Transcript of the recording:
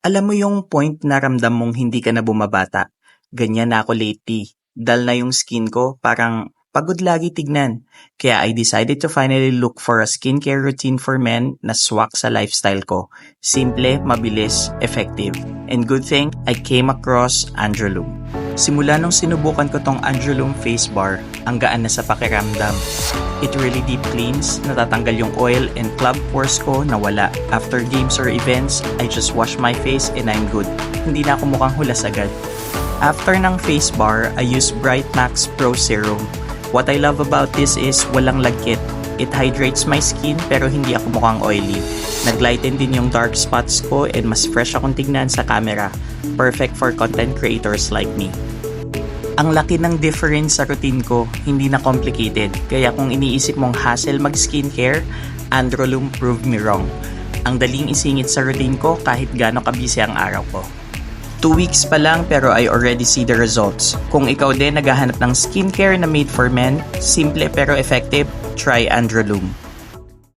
Alam mo yung point na ramdam mong hindi ka na bumabata? Ganyan na ako lately. Dull na yung skin ko, parang pagod lagi tignan. Kaya I decided to finally look for a skincare routine for men na swak sa lifestyle ko. Simple, mabilis, effective. And good thing, I came across Androlum. Simula nung sinubukan ko tong Androlum face bar, ang gaan na sa pakiramdam. It really deep cleans, natatanggal yung oil and club pores ko na wala. After games or events, I just wash my face and I'm good. Hindi na ako mukhang hulas agad. After ng face bar, I use Bright Max Pro Serum. What I love about this is walang lagkit. It hydrates my skin pero hindi ako mukhang oily. Naglighten din yung dark spots ko and mas fresh akong tignan sa camera. Perfect for content creators like me. Ang laki ng difference sa routine ko, hindi na complicated. Kaya kung iniisip mong hassle mag-skincare, Androlum proved me wrong. Ang daling isingit sa routine ko kahit gaano kabisi ang araw ko. 2 weeks pa lang pero I already see the results. Kung ikaw din naghahanap ng skincare na made for men, simple pero effective, try Androlum.